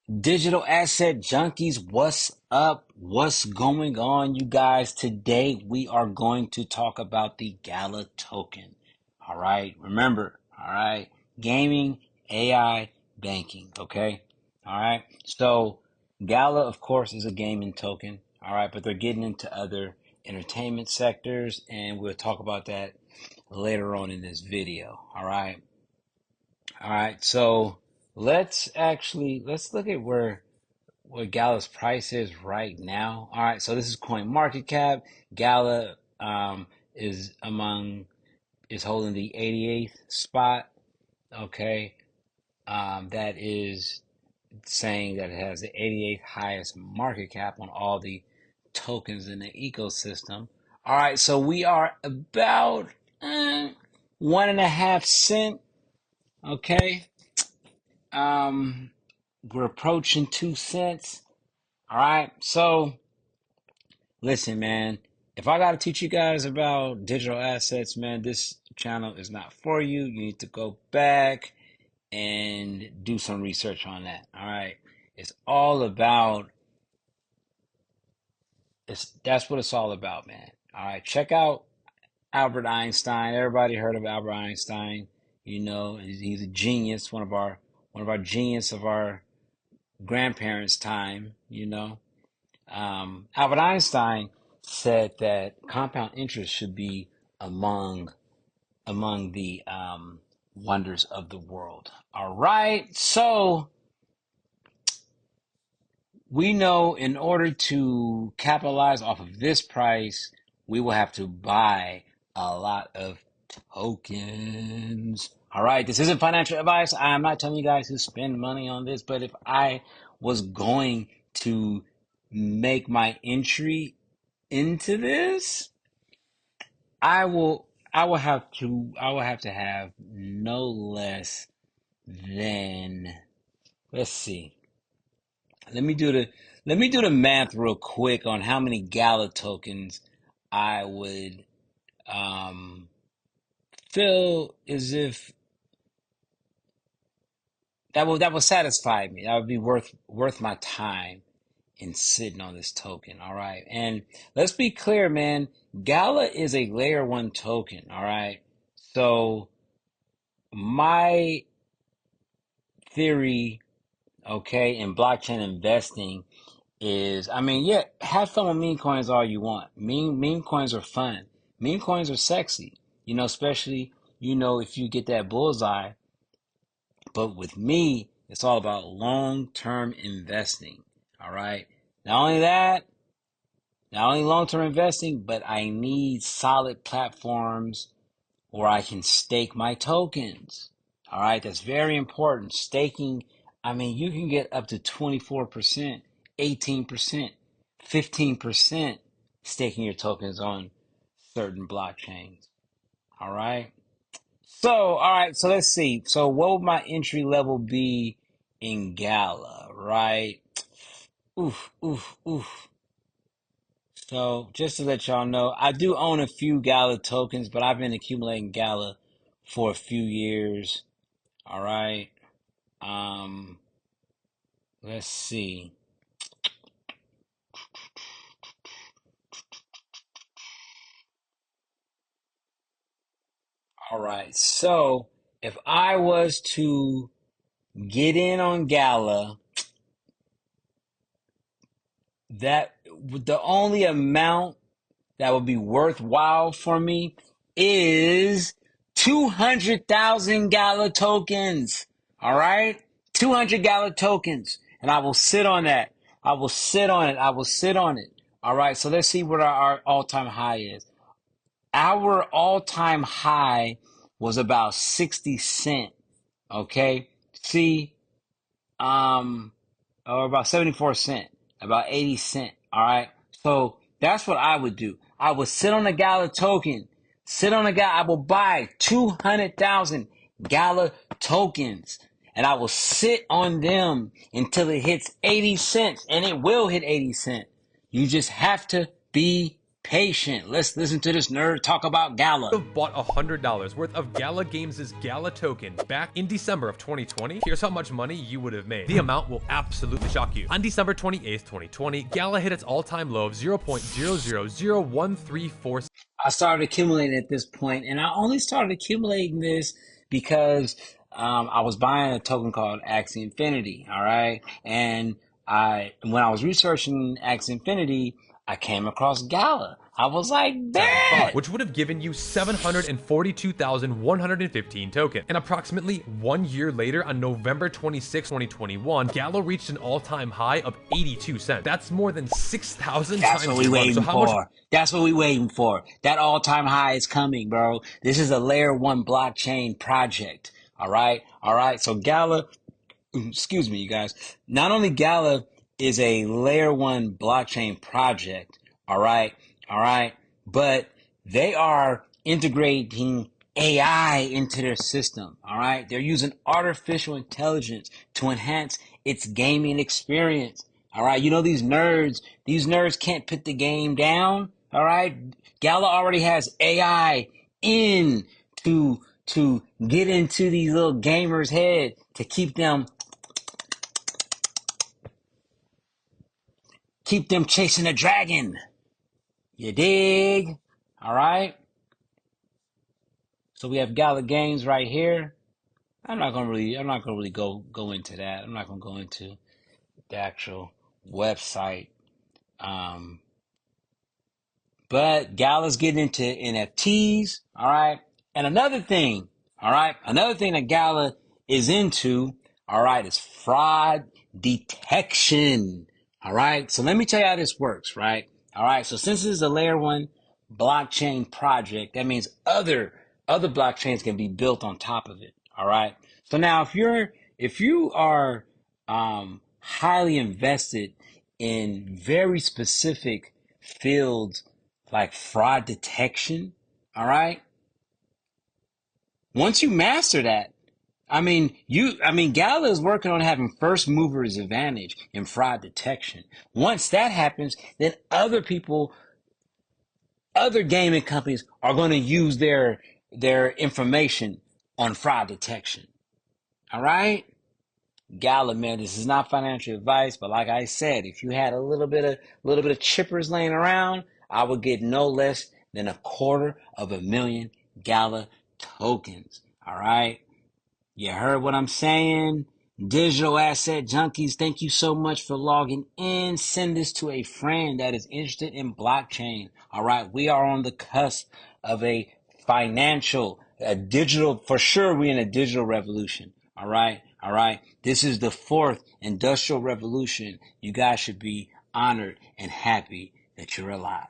Digital asset junkies, what's up? What's going on, you guys? Today we are going to talk about the Gala token. All right, remember, all right, gaming, AI, banking, okay? All right, so Gala, of course, is a gaming token, all right, but they're getting into other entertainment sectors, and we'll talk about that later on in this video, all right? All right, so let's look at where what Gala's price is right now. All right, so this is Coin Market Cap. Gala is among is holding the 88th spot. Okay, that is saying that it has the 88th highest market cap on all the tokens in the ecosystem. All right, so we are about 1.5 cent. Okay, um, we're approaching 2 cents. All right, so listen, man, if I got to teach you guys about digital assets, man, this channel is not for you. You need to go back and do some research on that. All right. It's all about that's what it's all about, man. All right. Check out Albert Einstein. Everybody heard of Albert Einstein. You know, he's a genius, one of our genius of our grandparents' time, you know. Albert Einstein said that compound interest should be among the wonders of the world. All right, so we know in order to capitalize off of this price, we will have to buy a lot of tokens. All right, this isn't financial advice. I am not telling you guys to spend money on this, but if I was going to make my entry into this, I will have to have no less than, let's see. Let me do the let me do the math real quick on how many Gala tokens I would um feel as if that will satisfy me. That would be worth my time in sitting on this token. All right. And let's be clear, man. Gala is a layer one token. All right. So my theory, okay, in blockchain investing is, I mean, yeah, have fun with meme coins all you want. Meme coins are fun. Meme coins are sexy, especially, if you get that bullseye. But with me, it's all about long-term investing. All right. Not only that, not only long-term investing, but I need solid platforms where I can stake my tokens. All right, that's very important. Staking, I mean, you can get up to 24%, 18%, 15% staking your tokens on certain blockchains. All right. So let's see. So what would my entry level be in Gala, right? Oof, oof, oof. So just to let y'all know, I do own a few Gala tokens, but I've been accumulating Gala for a few years. All right. Um, let's see. All right. So if I was to get in on Gala, that the only amount that would be worthwhile for me is 200,000 Gala tokens. All right? 200 Gala tokens. And I will sit on that. I will sit on it. I will sit on it. All right. So let's see what our all-time high is. Our all-time high was about 60 cent. Okay. See, um, or about 74 cent, about 80 cent. All right. So that's what I would do. I would sit on a Gala token, sit on a Gala. I will buy 200,000 Gala tokens and I will sit on them until it hits 80 cents, and it will hit 80 cent. You just have to be patient. Let's listen to this nerd talk about Gala. Have bought $100 worth of Gala Games' Gala token back in December of 2020, here's how much money you would have made. The amount will absolutely shock you. On December 28th, 2020, Gala hit its all-time low of 0.000134. I started accumulating at this point, and I only started accumulating this because I was buying a token called Axie Infinity, all right? And when I was researching Axie Infinity, I came across Gala. I was like, bet! Which would have given you 742,115 tokens. And approximately 1 year later, on November 26, 2021, Gala reached an all-time high of 82 cents. That's more than 6,000 times. That's what we waiting for. That's what we waiting for. That all-time high is coming, bro. This is a layer 1 blockchain project. All right? All right. So Gala, excuse me, you guys. Not only Gala is a layer 1 blockchain project, all right? All right. But they are integrating AI into their system. All right. They're using artificial intelligence to enhance its gaming experience. All right. You know, these nerds can't put the game down. All right. Gala already has AI in to get into these little gamers' head to keep them chasing a dragon. You dig? All right. So we have Gala Games right here. I'm not gonna really go into that. I'm not gonna go into the actual website. But Gala's getting into NFTs. All right. And another thing. All right. Another thing that Gala is into. All right, is fraud detection. All right. So let me tell you how this works. Right. All right. So since this is a layer 1 blockchain project, that means other blockchains can be built on top of it. All right. So now if you are highly invested in very specific fields like fraud detection, all right, once you master that, Gala is working on having first movers advantage in fraud detection. Once that happens, then other gaming companies are going to use their information on fraud detection. All right? Gala, man, this is not financial advice, but like I said, if you had a little bit of chippers laying around, I would get no less than 250,000 Gala tokens. All right? You heard what I'm saying? Digital asset junkies, thank you so much for logging in. Send this to a friend that is interested in blockchain. All right. We are on the cusp of a digital, for sure, we're in a digital revolution. All right. All right. This is the 4th industrial revolution. You guys should be honored and happy that you're alive.